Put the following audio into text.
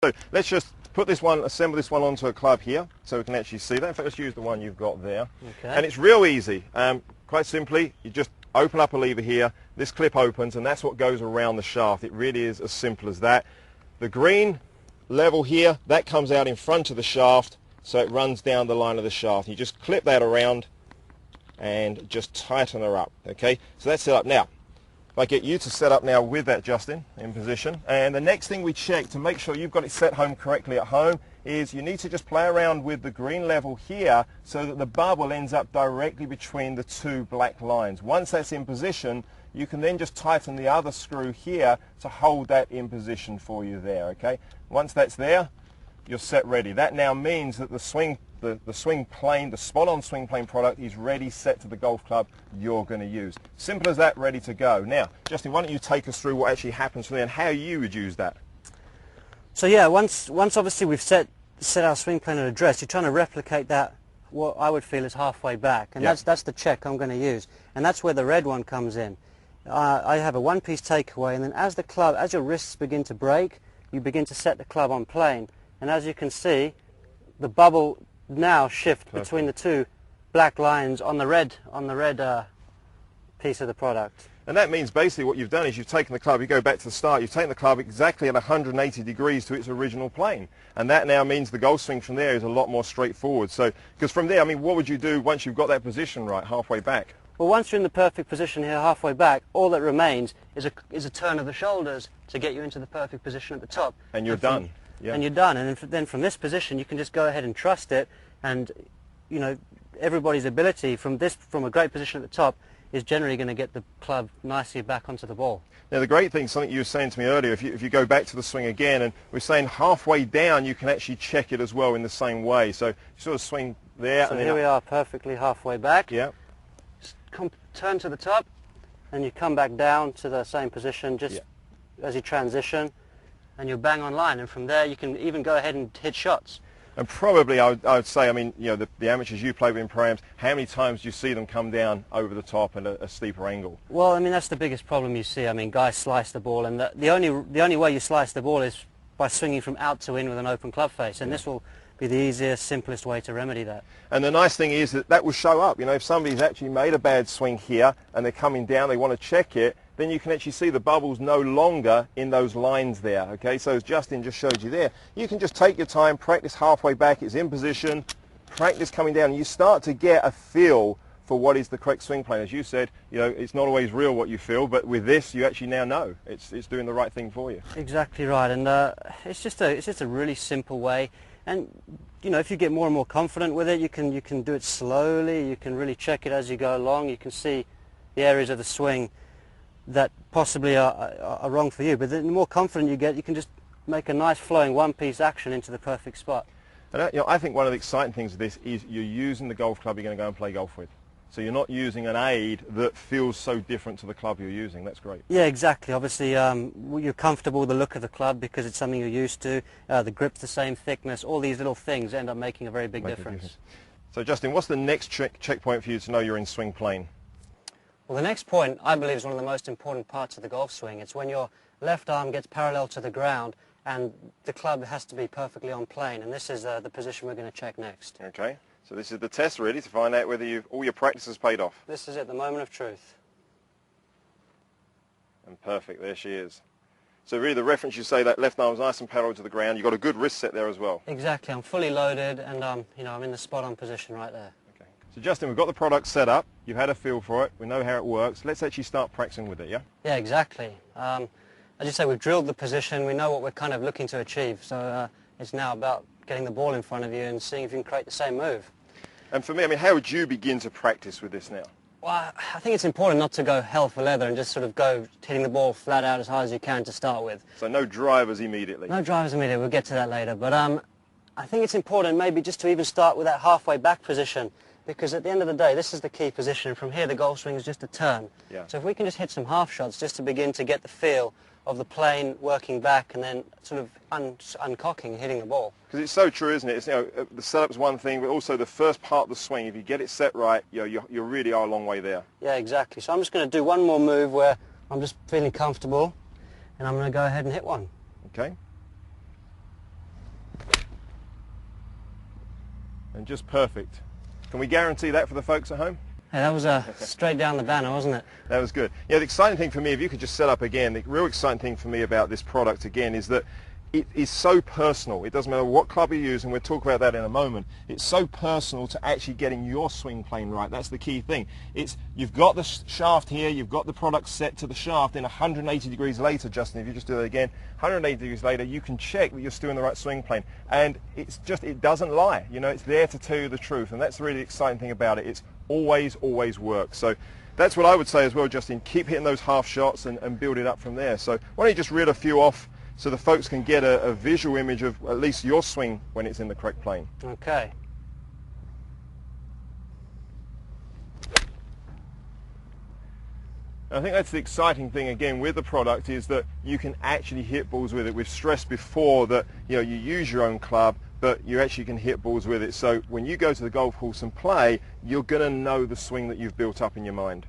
So let's just put this one, assemble this one onto a club here so we can actually see that. In fact, let's use the one you've got there. Okay. And it's real easy. Quite simply, you just open up a lever here, this clip opens, and that's what goes around the shaft. It really is as simple as that. The green level here, that comes out in front of the shaft, so it runs down the line of the shaft. You just clip that around and just tighten her up. Okay, so that's set up. Now, if I get you to set up now with that, Justin, in position, and the next thing we check to make sure you've got it set home correctly at home is you need to just play around with the green level here so that the bubble ends up directly between the two black lines. Once that's in position, you can then just tighten the other screw here to hold that in position for you there, okay? Once that's there, you're set ready. That now means that the swing plane, the spot-on swing plane product is ready, set to the golf club you're going to use. Simple as that, ready to go. Now, Justin, why don't you take us through what actually happens from there and how you would use that? So yeah, once obviously we've set our swing plane at address, you're trying to replicate that, what I would feel is halfway back, and yeah. that's the check I'm going to use, and that's where the red one comes in. I have a one-piece takeaway, and then as your wrists begin to break, you begin to set the club on plane, and as you can see, the bubble now shift between the two black lines on the red piece of the product. And that means basically what you've done is you've taken the club, you go back to the start, you've taken the club exactly at 180 degrees to its original plane. And that now means the golf swing from there is a lot more straightforward. So, because from there, I mean, what would you do once you've got that position right, halfway back? Well, once you're in the perfect position here, halfway back, all that remains is a turn of the shoulders to get you into the perfect position at the top. And you're done. Yeah. And you're done. And then from this position, you can just go ahead and trust it. And, you know, everybody's ability from a great position at the top is generally going to get the club nicely back onto the ball. Now the great thing, something you were saying to me earlier, if you go back to the swing again, and we're saying halfway down you can actually check it as well in the same way. So you sort of swing there. So and here we are perfectly halfway back. Yeah. Turn to the top and you come back down to the same position just as you transition, and you're bang on line, and from there you can even go ahead and hit shots. And probably I would say, I mean, you know, the amateurs you play with in pro-ams, how many times do you see them come down over the top at a steeper angle? Well, I mean, that's the biggest problem you see. I mean, guys slice the ball, and the only way you slice the ball is by swinging from out to in with an open club face, and this will be the easiest, simplest way to remedy that. And the nice thing is that will show up. You know, if somebody's actually made a bad swing here and they're coming down, they want to check it, then you can actually see the bubbles no longer in those lines there, okay? So as Justin just showed you there, you can just take your time, practice halfway back, it's in position, practice coming down, and you start to get a feel for what is the correct swing plane. As you said, you know, it's not always real what you feel, but with this you actually now know it's doing the right thing for you. Exactly right, and it's just a really simple way. And you know, if you get more and more confident with it, you can do it slowly. You can really check it as you go along. You can see the areas of the swing that possibly are wrong for you. But the more confident you get, you can just make a nice flowing one-piece action into the perfect spot. And you know, I think one of the exciting things of this is you're using the golf club you're going to go and play golf with. So you're not using an aid that feels so different to the club you're using. That's great. Yeah, exactly. Obviously, you're comfortable with the look of the club because it's something you're used to. The grip's the same thickness. All these little things end up making a very big difference. So Justin, what's the next checkpoint for you to know you're in swing plane? Well, the next point, I believe, is one of the most important parts of the golf swing. It's when your left arm gets parallel to the ground and the club has to be perfectly on plane. And this is the position we're going to check next. Okay. So this is the test really to find out whether all your practice has paid off. This is it, the moment of truth. And perfect, there she is. So really the reference, you say that left arm's nice and parallel to the ground. You've got a good wrist set there as well. Exactly, I'm fully loaded and you know, I'm in the spot-on position right there. Okay. So Justin, we've got the product set up. You've had a feel for it. We know how it works. Let's actually start practicing with it, yeah? Yeah, exactly. As you say, we've drilled the position. We know what we're kind of looking to achieve. So it's now about getting the ball in front of you and seeing if you can create the same move. And for me, I mean, how would you begin to practice with this now? Well, I think it's important not to go hell for leather and just sort of go hitting the ball flat out as hard as you can to start with. So no drivers immediately? No drivers immediately, we'll get to that later. But I think it's important maybe just to even start with that halfway back position, because at the end of the day, this is the key position. From here, the golf swing is just a turn. Yeah. So if we can just hit some half shots just to begin to get the feel of the plane working back and then sort of uncocking, hitting the ball. Because it's so true, isn't it? It's, you know, the setup's one thing, but also the first part of the swing, if you get it set right, you know, you really are a long way there. Yeah, exactly. So I'm just going to do one more move where I'm just feeling comfortable, and I'm going to go ahead and hit one. Okay. and just perfect. Can we guarantee that for the folks at home? Hey, that was straight down the banner, wasn't it? That was good. Yeah, the exciting thing for me, if you could just set up again, the real exciting thing for me about this product again is that it is so personal. It doesn't matter what club you use, and we'll talk about that in a moment. It's so personal to actually getting your swing plane right. That's the key thing. You've got the shaft here, you've got the product set to the shaft, and 180 degrees later, Justin, if you just do that again, 180 degrees later, you can check that you're still in the right swing plane. And it doesn't lie. You know, it's there to tell you the truth, and that's the really exciting thing about it. It's always works. So that's what I would say as well, Justin. Keep hitting those half shots and build it up from there. So why don't you just reel a few off so the folks can get a visual image of at least your swing when it's in the correct plane. Okay. I think that's the exciting thing again with the product, is that you can actually hit balls with it. We've stressed before that you use your own club, but you actually can hit balls with it. So when you go to the golf course and play, you're going to know the swing that you've built up in your mind.